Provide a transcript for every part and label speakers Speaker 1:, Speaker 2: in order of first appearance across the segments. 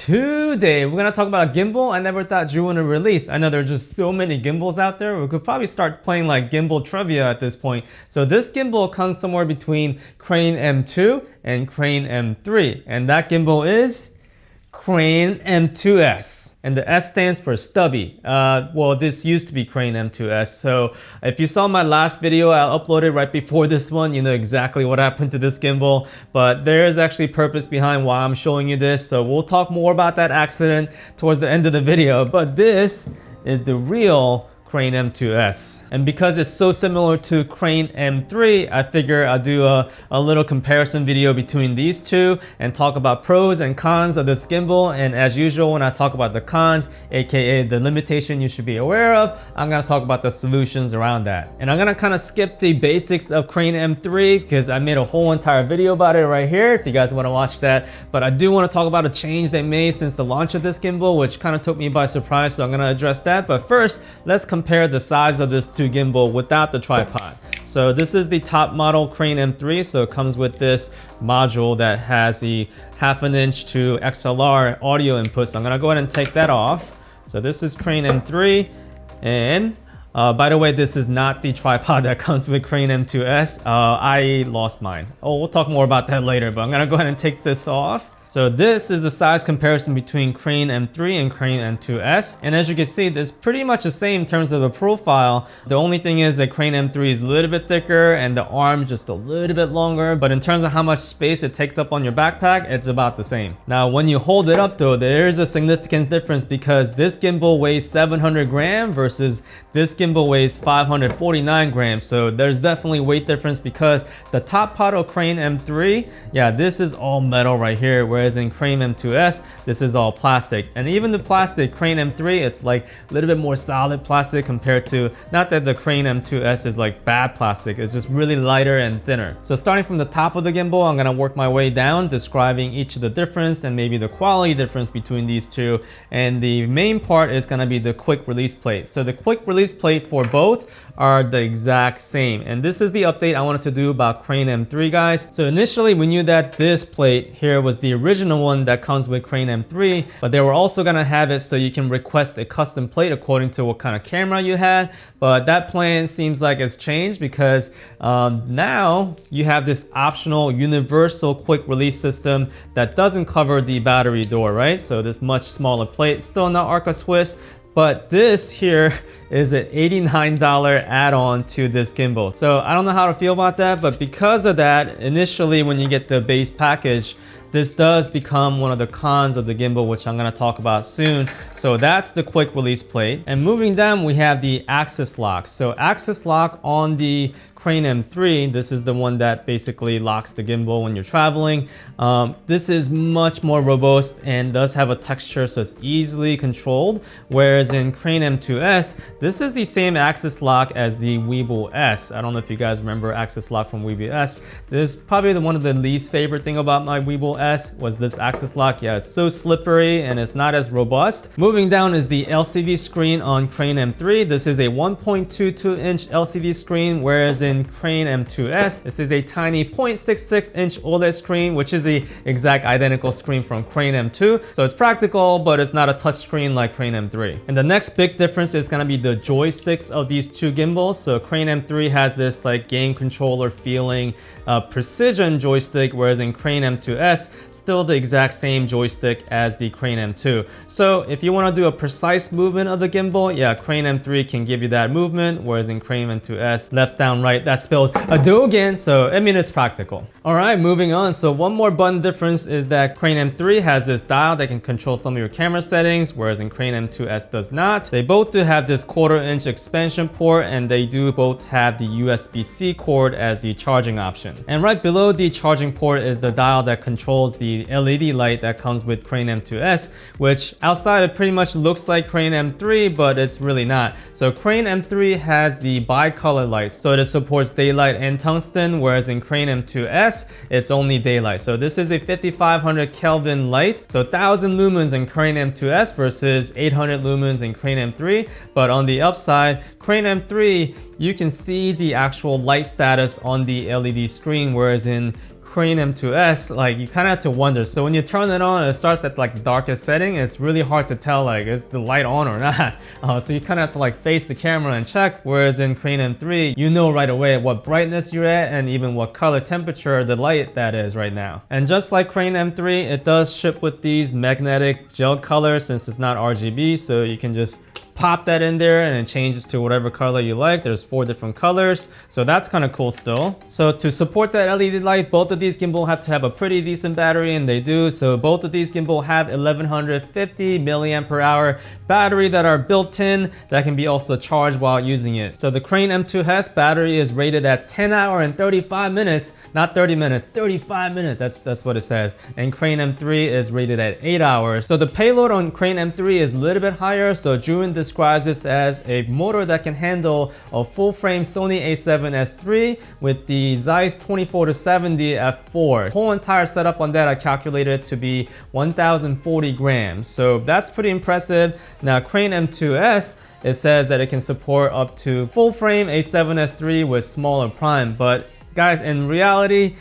Speaker 1: Today, we're gonna talk about a gimbal I never thought Zhiyun would release. I know there are just so many gimbals out there. We could probably start playing like gimbal trivia at this point. So this gimbal comes somewhere between Crane M2 and Crane M3. And that gimbal is Crane M2S. And the S stands for stubby. Well, this used to be Crane M2S. So if you saw my last video, I uploaded right before this one. You know exactly what happened to this gimbal. But there is actually purpose behind why I'm showing you this. So we'll talk more about that accident towards the end of the video. But this is the real Crane M2S. And because it's so similar to Crane M3, I figure I'll do a little comparison video between these two and talk about pros and cons of this gimbal. And as usual, when I talk about the cons, aka the limitation you should be aware of, I'm gonna talk about the solutions around that. And I'm gonna kind of skip the basics of Crane M3 because I made a whole entire video about it right here if you guys want to watch that. But I do want to talk about a change they made since the launch of this gimbal, which kind of took me by surprise, so I'm gonna address that. But first, let's compare the size of this two gimbal without the tripod. So this is the top model Crane M3. So it comes with this module that has the 1/2 inch to XLR audio input. So I'm gonna go ahead and take that off. So this is Crane M3. And by the way, this is not the tripod that comes with Crane M2S. I lost mine. Oh, we'll talk more about that later, but I'm gonna go ahead and take this off. So this is the size comparison between Crane M3 and Crane M2S. And as you can see, it's pretty much the same in terms of the profile. The only thing is that Crane M3 is a little bit thicker and the arm just a little bit longer. But in terms of how much space it takes up on your backpack, it's about the same. Now, when you hold it up though, there's a significant difference because this gimbal weighs 700 grams versus this gimbal weighs 549 grams. So there's definitely weight difference because the top model Crane M3, yeah, this is all metal right here. Whereas in Crane M2S, this is all plastic. And even the plastic, Crane M3, it's like a little bit more solid plastic compared to, not that the Crane M2S is like bad plastic, it's just really lighter and thinner. So starting from the top of the gimbal, I'm gonna work my way down, describing each of the difference and maybe the quality difference between these two. And the main part is gonna be the quick release plate. So the quick release plate for both are the exact same. And this is the update I wanted to do about Crane M3, guys. So initially we knew that this plate here was the original one that comes with Crane M3, but they were also gonna have it so you can request a custom plate according to what kind of camera you had. But that plan seems like it's changed because now you have this optional universal quick release system that doesn't cover the battery door, right? So this much smaller plate, still not Arca Swiss. But this here is an $89 add-on to this gimbal. So I don't know how to feel about that, but because of that, initially when you get the base package, this does become one of the cons of the gimbal, which I'm gonna talk about soon. So that's the quick release plate. And moving down, we have the axis lock. So axis lock on the Crane M3, this is the one that basically locks the gimbal when you're traveling. This is much more robust and does have a texture, so it's easily controlled. Whereas in Crane M2S, this is the same axis lock as the Weebill S. I don't know if you guys remember axis lock from Weebill S. This is probably one of the least favorite thing about my Weebill S was this axis lock. Yeah, it's so slippery and it's not as robust. Moving down is the LCD screen on Crane M3. This is a 1.22 inch LCD screen, whereas in Crane M2S, this is a tiny 0.66 inch OLED screen, which is the exact identical screen from Crane M2. So it's practical, but it's not a touch screen like Crane M3. And the next big difference is gonna be the joysticks of these two gimbals. So Crane M3 has this like game controller feeling precision joystick, whereas in Crane M2S, still the exact same joystick as the Crane M2. So if you wanna do a precise movement of the gimbal, yeah, Crane M3 can give you that movement, whereas in Crane M2S, left, down, right, that spells Hadouken, so I mean it's practical. All right, moving on. So one more button difference is that Crane M3 has this dial that can control some of your camera settings, whereas in Crane M2S does not. They both do have this 1/4 inch expansion port, and they do both have the USB-C cord as the charging option. And right below the charging port is the dial that controls the LED light that comes with Crane M2S, which outside it pretty much looks like Crane M3, but it's really not. So Crane M3 has the bi-color lights, so it supports daylight and tungsten, whereas in Crane M2S, it's only daylight. So this is a 5500 Kelvin light, so 1000 lumens in Crane M2S versus 800 lumens in Crane M3. But on the upside, Crane M3, you can see the actual light status on the LED screen, whereas in Crane M2S, like you kind of have to wonder. So when you turn it on, it starts at like the darkest setting. It's really hard to tell like is the light on or not. So you kind of have to like face the camera and check. Whereas in Crane M3, you know right away what brightness you're at and even what color temperature the light that is right now. And just like Crane M3, it does ship with these magnetic gel colors since it's not RGB. So you can just pop that in there and it changes to whatever color you like. There's 4 different colors, so that's kind of cool still. So to support that LED light, both of these gimbal have to have a pretty decent battery, and they do. So both of these gimbal have 1150 milliamp per hour battery that are built in that can be also charged while using it. So the Crane M2S battery is rated at 10 hours and 35 minutes, not 30 minutes, 35 minutes, that's what it says. And Crane M3 is rated at 8 hours. So the payload on Crane M3 is a little bit higher, so Zhiyun describes this as a motor that can handle a full-frame Sony a7S III with the Zeiss 24-70 f4. Whole entire setup on that I calculated to be 1,040 grams. So that's pretty impressive. Now Crane M2S, it says that it can support up to full-frame a7S III with smaller prime, but guys, in reality,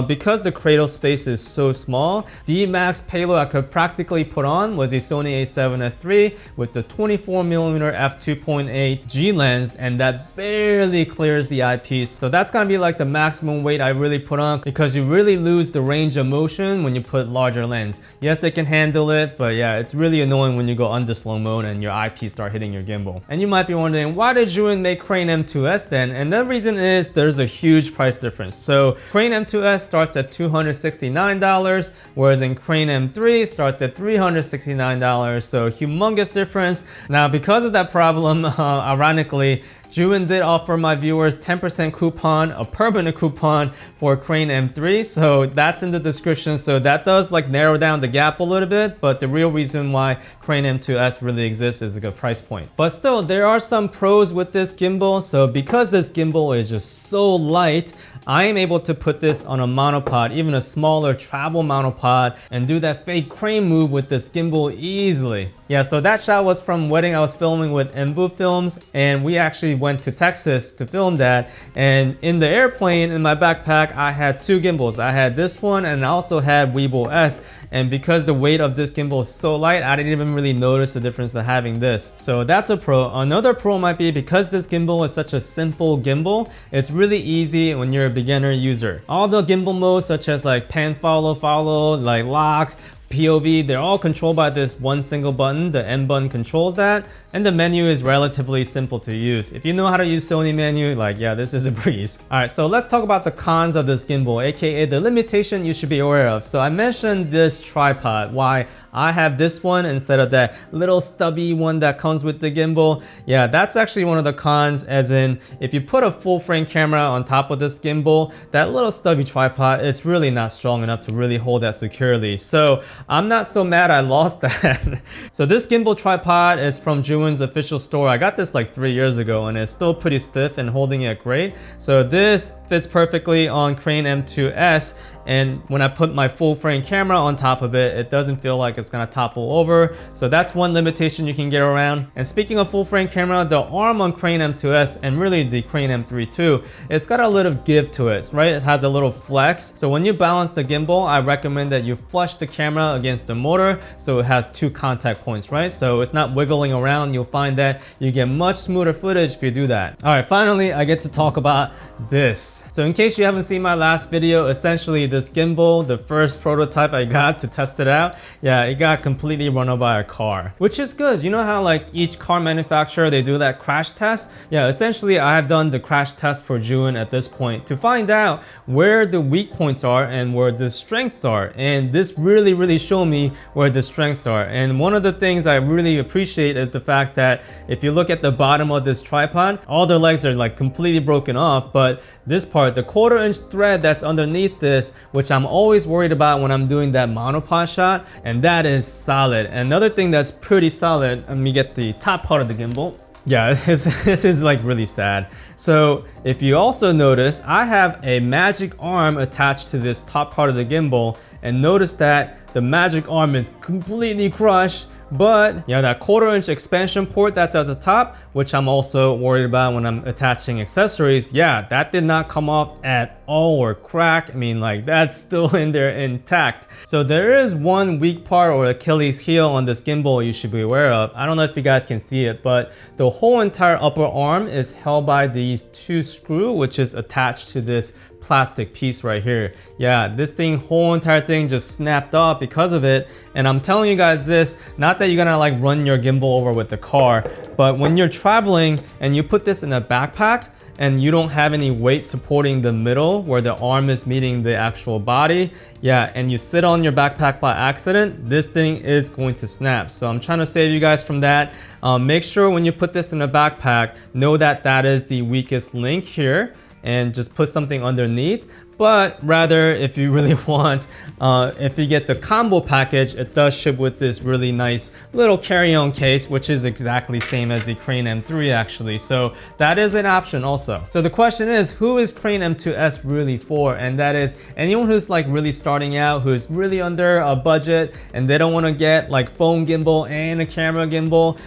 Speaker 1: because the cradle space is so small, the max payload I could practically put on was a Sony a7S III with the 24mm f2.8 G lens, and that barely clears the eyepiece. So that's gonna be like the maximum weight I really put on, because you really lose the range of motion when you put larger lens. Yes, it can handle it, but yeah, it's really annoying when you go under slow mode and your eyepiece start hitting your gimbal. And you might be wondering, why did Zhiyun make Crane M2S then? And the reason is there's a huge price difference. So Crane M2S starts at $269, whereas in Crane M3 starts at $369. So humongous difference. Now because of that problem, ironically, Zhiyun did offer my viewers 10% coupon, a permanent coupon for Crane M3, so that's in the description. So that does like narrow down the gap a little bit, but the real reason why Crane M2S really exists is a good price point. But still, there are some pros with this gimbal. So because this gimbal is just so light, I am able to put this on a monopod, even a smaller travel monopod, and do that fake crane move with this gimbal easily. Yeah, so that shot was from wedding I was filming with MVU Films, and we actually went to Texas to film that. And in the airplane, in my backpack, I had 2 gimbals. I had this one and I also had Weebill S. And because the weight of this gimbal is so light, I didn't even really notice the difference of having this. So that's a pro. Another pro might be because this gimbal is such a simple gimbal, it's really easy when you're a beginner user. All the gimbal modes such as like pan, follow, like lock, POV, they're all controlled by this one single button. The M button controls that, and the menu is relatively simple to use. If you know how to use Sony menu, like yeah, this is a breeze. All right, so let's talk about the cons of this gimbal, aka the limitation you should be aware of. So I mentioned this tripod, why I have this one instead of that little stubby one that comes with the gimbal. Yeah, that's actually one of the cons, as in if you put a full frame camera on top of this gimbal, that little stubby tripod is really not strong enough to really hold that securely. So I'm not so mad I lost that. So this gimbal tripod is from Zhiyun's official store. I got this like 3 years ago and it's still pretty stiff and holding it great. So this fits perfectly on Crane M2S. And when I put my full frame camera on top of it, it doesn't feel like it's gonna topple over. So that's one limitation you can get around. And speaking of full frame camera, the arm on Crane M2S and really the Crane M3 too, it's got a little give to it, right? It has a little flex. So when you balance the gimbal, I recommend that you flush the camera against the motor so it has 2 contact points, right? So it's not wiggling around. You'll find that you get much smoother footage if you do that. All right, finally, I get to talk about this. So in case you haven't seen my last video, essentially this gimbal, the first prototype I got to test it out, yeah, it got completely run over by a car, which is good. You know how like each car manufacturer, they do that crash test? Yeah, essentially I have done the crash test for Zhiyun at this point to find out where the weak points are and where the strengths are. And this really showed me where the strengths are. And one of the things I really appreciate is the fact that if you look at the bottom of this tripod, all the legs are like completely broken off, but this part, the 1/4" thread that's underneath this, which I'm always worried about when I'm doing that monopod shot, and that is solid. Another thing that's pretty solid, let me get the top part of the gimbal. Yeah, this is like really sad. So if you also notice, I have a magic arm attached to this top part of the gimbal, and notice that the magic arm is completely crushed. But yeah, that 1/4" expansion port that's at the top, which I'm also worried about when I'm attaching accessories, yeah, that did not come off at all or crack. I mean, like that's still in there intact. So there is one weak part or Achilles heel on this gimbal you should be aware of. I don't know if you guys can see it, but the whole entire upper arm is held by these two screws, which is attached to this plastic piece right here. Yeah, this whole entire thing just snapped off because of it. And I'm telling you guys this, not that you're gonna like run your gimbal over with the car, but when you're traveling and you put this in a backpack and you don't have any weight supporting the middle where the arm is meeting the actual body, yeah, and you sit on your backpack by accident, this thing is going to snap. So I'm trying to save you guys from that. Make sure when you put this in a backpack, know that that is the weakest link here, and just put something underneath. But rather, if you really want, if you get the combo package, it does ship with this really nice little carry-on case, which is exactly same as the Crane M3 actually. So that is an option also. So the question is, who is Crane M2S really for? And that is anyone who's like really starting out, who's really under a budget and they don't want to get like phone gimbal and a camera gimbal.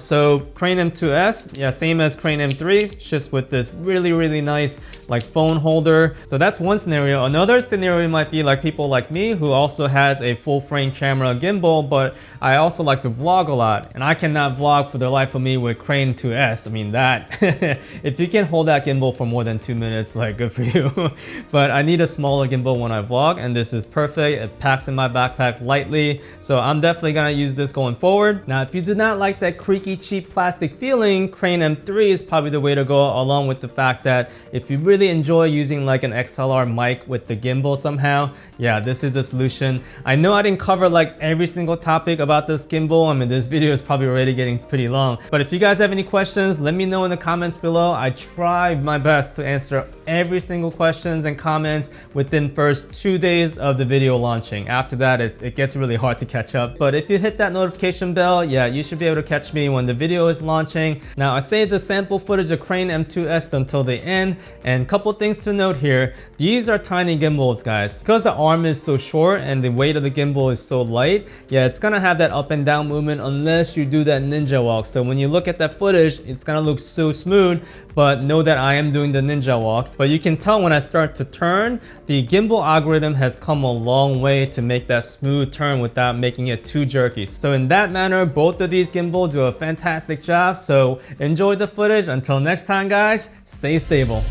Speaker 1: So Crane M2S, yeah, same as Crane M3, ships with this really nice like phone holder. So that's one scenario. Another scenario might be like people like me who also has a full frame camera gimbal, but I also like to vlog a lot and I cannot vlog for the life of me with Crane 2S. I mean that if you can hold that gimbal for more than 2 minutes, like good for you. But I need a smaller gimbal when I vlog, and this is perfect. It packs in my backpack lightly, so I'm definitely gonna use this going forward. Now if you do not like that creaky cheap plastic feeling, Crane M3 is probably the way to go, along with the fact that if you really enjoy using like an XLR mic with the gimbal somehow, yeah, this is the solution. I know I didn't cover like every single topic about this gimbal. I mean, this video is probably already getting pretty long, but if you guys have any questions, let me know in the comments below. I try my best to answer every single questions and comments within first 2 days of the video launching. After that, it gets really hard to catch up. But if you hit that notification bell, yeah, you should be able to catch me when the video is launching. Now, I saved the sample footage of Crane M2S until the end, and a couple things to note here. These are tiny gimbals, guys. Because the arm is so short and the weight of the gimbal is so light, yeah, it's gonna have that up and down movement unless you do that ninja walk. So when you look at that footage, it's gonna look so smooth, but know that I am doing the ninja walk. But you can tell when I start to turn, the gimbal algorithm has come a long way to make that smooth turn without making it too jerky. So in that manner, both of these gimbals do a fantastic job. So enjoy the footage. Until next time, guys, stay stable.